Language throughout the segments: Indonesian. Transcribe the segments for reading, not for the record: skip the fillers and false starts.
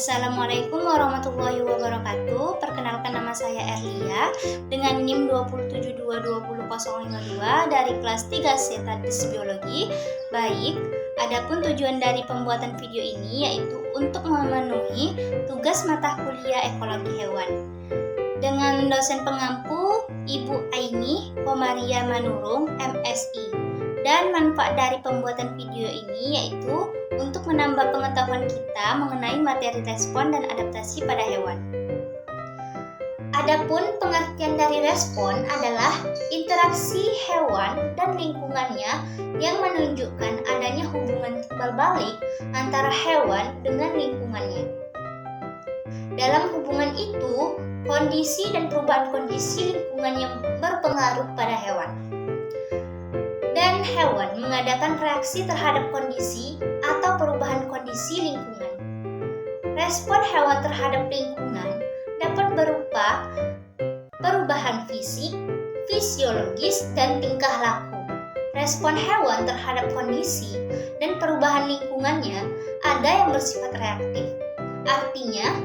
Assalamualaikum warahmatullahi wabarakatuh. Perkenalkan, nama saya Erlia dengan NIM 2722052 dari kelas 3C Tadis Biologi. Baik, adapun tujuan dari pembuatan video ini yaitu untuk memenuhi tugas mata kuliah ekologi hewan dengan dosen pengampu Ibu Aini Komaria Manurung, MSI. Dan manfaat dari pembuatan video ini yaitu untuk menambah pengetahuan kita mengenai materi respon dan adaptasi pada hewan. Adapun pengertian dari respon adalah interaksi hewan dan lingkungannya yang menunjukkan adanya hubungan timbal balik antara hewan dengan lingkungannya. Dalam hubungan itu, kondisi dan perubahan kondisi lingkungan yang berpengaruh pada hewan. Dan hewan mengadakan reaksi terhadap kondisi atau perubahan kondisi lingkungan. Respon hewan terhadap lingkungan dapat berupa perubahan fisik, fisiologis, dan tingkah laku. Respon hewan terhadap kondisi dan perubahan lingkungannya ada yang bersifat reaktif. Artinya,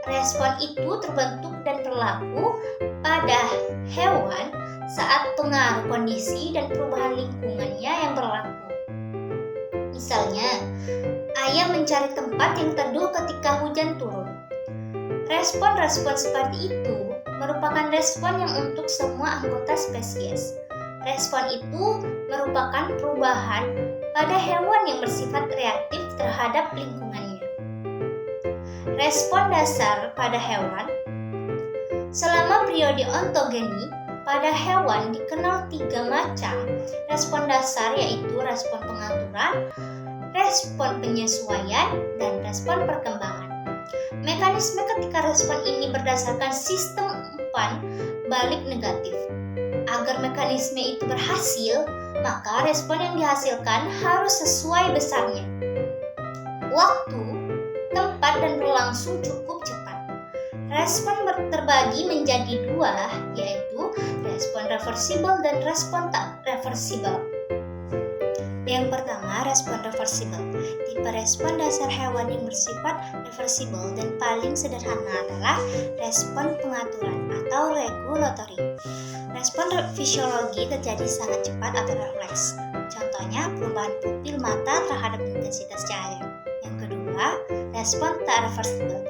respon itu terbentuk dan berlaku pada hewan saat pengaruh kondisi dan perubahan lingkungannya yang berlaku. Misalnya, ayam mencari tempat yang teduh ketika hujan turun. Respon-respon seperti itu merupakan respon yang untuk semua anggota spesies. Respon itu merupakan perubahan pada hewan yang bersifat reaktif terhadap lingkungannya. Respon dasar pada hewan. Selama periode ontogeni, pada hewan dikenal 3 macam respon dasar, yaitu respon pengaturan, respon penyesuaian, dan respon perkembangan. Mekanisme ketika respon ini berdasarkan sistem umpan balik negatif. Agar mekanisme itu berhasil, maka respon yang dihasilkan harus sesuai besarnya. Waktu, tempat, dan berlangsung cukup cepat. Respon terbagi menjadi 2, yaitu respon reversibel dan respon tak reversibel. Yang pertama, respon reversibel. Tipe respon dasar hewan yang bersifat reversibel dan paling sederhana adalah respon pengaturan atau regulatory. Respon fisiologi terjadi sangat cepat atau refleks. Contohnya, perubahan pupil mata terhadap intensitas cahaya. Yang kedua, respon tak reversibel.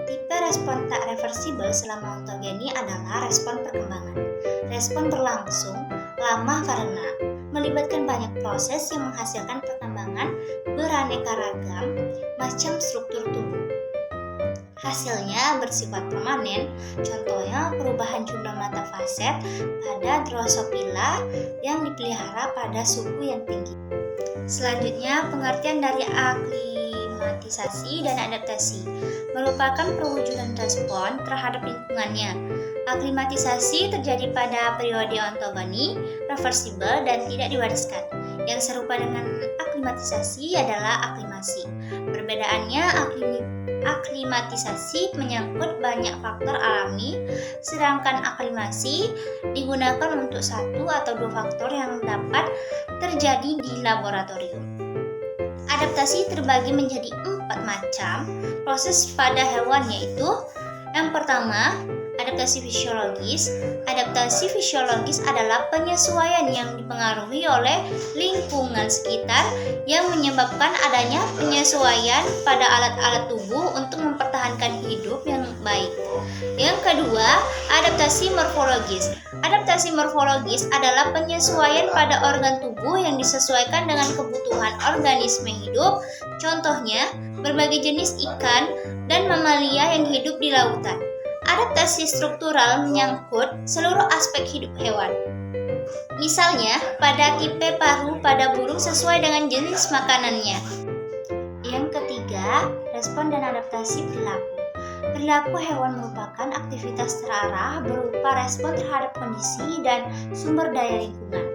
Tipe respon tak reversibel selama ontogeni adalah respon perkembangan. Respon berlangsung lama karena melibatkan banyak proses yang menghasilkan perkembangan beraneka ragam macam struktur tubuh. Hasilnya bersifat permanen, contohnya perubahan jumlah mata faset pada Drosophila yang dipelihara pada suhu yang tinggi. Selanjutnya, pengertian dari aklimatisasi dan adaptasi merupakan perwujudan respon terhadap lingkungannya. Aklimatisasi terjadi pada periode ontogeni, reversibel, dan tidak diwariskan. Yang serupa dengan aklimatisasi adalah aklimasi. Perbedaannya, aklimatisasi menyangkut banyak faktor alami, sedangkan aklimasi digunakan untuk 1 atau 2 faktor yang dapat terjadi di laboratorium. Adaptasi terbagi menjadi 4 macam proses pada hewan, yaitu yang pertama, adaptasi fisiologis. Adaptasi fisiologis adalah penyesuaian yang dipengaruhi oleh lingkungan sekitar yang menyebabkan adanya penyesuaian pada alat-alat tubuh untuk mempertahankan hidup yang baik. Yang kedua, adaptasi morfologis. Adaptasi morfologis adalah penyesuaian pada organ tubuh yang disesuaikan dengan kebutuhan organisme hidup. Contohnya, berbagai jenis ikan dan mamalia yang hidup di lautan. Adaptasi struktural menyangkut seluruh aspek hidup hewan. Misalnya, pada tipe paru pada burung sesuai dengan jenis makanannya. Yang ketiga, respon dan adaptasi perilaku. Perilaku hewan merupakan aktivitas terarah berupa respon terhadap kondisi dan sumber daya lingkungan.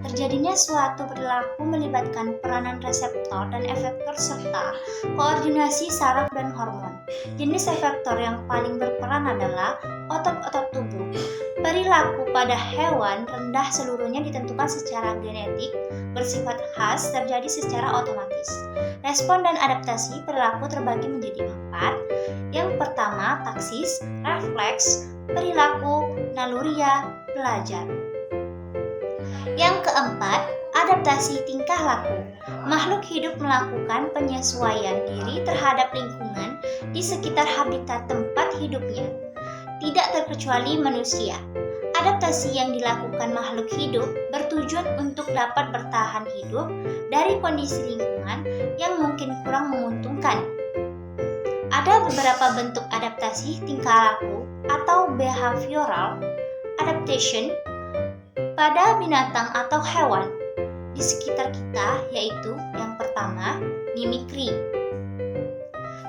Terjadinya suatu perilaku melibatkan peranan reseptor dan efektor serta koordinasi saraf dan hormon. Jenis efektor yang paling berperan adalah otot-otot tubuh. Perilaku pada hewan rendah seluruhnya ditentukan secara genetik, bersifat khas, terjadi secara otomatis. Respon dan adaptasi perilaku terbagi menjadi 4. Yang pertama, taksis, refleks, perilaku, naluriah, belajar. Yang keempat, adaptasi tingkah laku. Makhluk hidup melakukan penyesuaian diri terhadap lingkungan di sekitar habitat tempat hidupnya, tidak terkecuali manusia. Adaptasi yang dilakukan makhluk hidup bertujuan untuk dapat bertahan hidup dari kondisi lingkungan yang mungkin kurang menguntungkan. Ada beberapa bentuk adaptasi tingkah laku atau behavioral adaptation pada binatang atau hewan di sekitar kita, yaitu yang pertama, mimikri.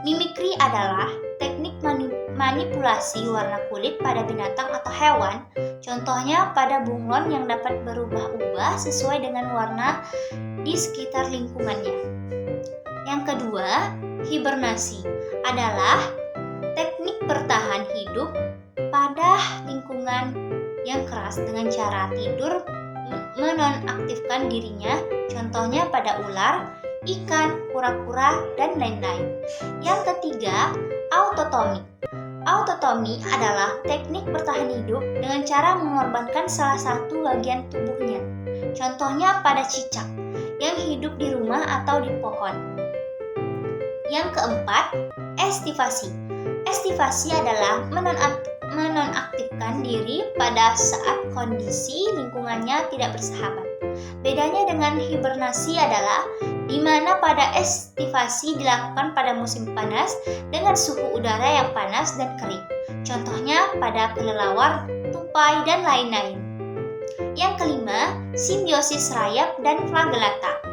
Mimikri adalah teknik manipulasi warna kulit pada binatang atau hewan, contohnya pada bunglon yang dapat berubah-ubah sesuai dengan warna di sekitar lingkungannya. Yang kedua, hibernasi adalah teknik bertahan hidup pada lingkungan yang keras dengan cara tidur menonaktifkan dirinya, contohnya pada ular, ikan, kura-kura, dan lain-lain. Yang ketiga, autotomi. Autotomi adalah teknik bertahan hidup dengan cara mengorbankan salah satu bagian tubuhnya, contohnya pada cicak yang hidup di rumah atau di pohon. Yang keempat, estivasi. Estivasi adalah menonaktifkan diri pada saat kondisi lingkungannya tidak bersahabat. Bedanya dengan hibernasi adalah di mana pada estivasi dilakukan pada musim panas dengan suhu udara yang panas dan kering. Contohnya pada kelelawar, tupai, dan lain-lain. Yang kelima, simbiosis rayap dan flagellata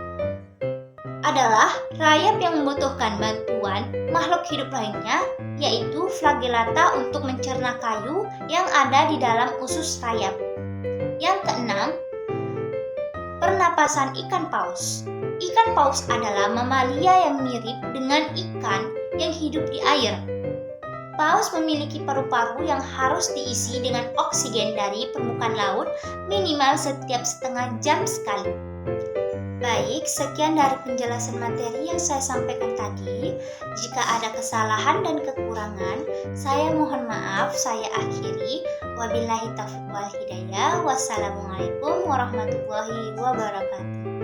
adalah rayap yang membutuhkan bantuan makhluk hidup lainnya, yaitu flagellata untuk mencerna kayu yang ada di dalam usus rayap. Yang keenam, pernapasan ikan paus. Ikan paus adalah mamalia yang mirip dengan ikan yang hidup di air. Paus memiliki paru-paru yang harus diisi dengan oksigen dari permukaan laut minimal setiap setengah jam sekali. Baik, sekian dari penjelasan materi yang saya sampaikan tadi. Jika ada kesalahan dan kekurangan, saya mohon maaf, saya akhiri. Wabillahi taufiq wal hidayah. Wassalamualaikum warahmatullahi wabarakatuh.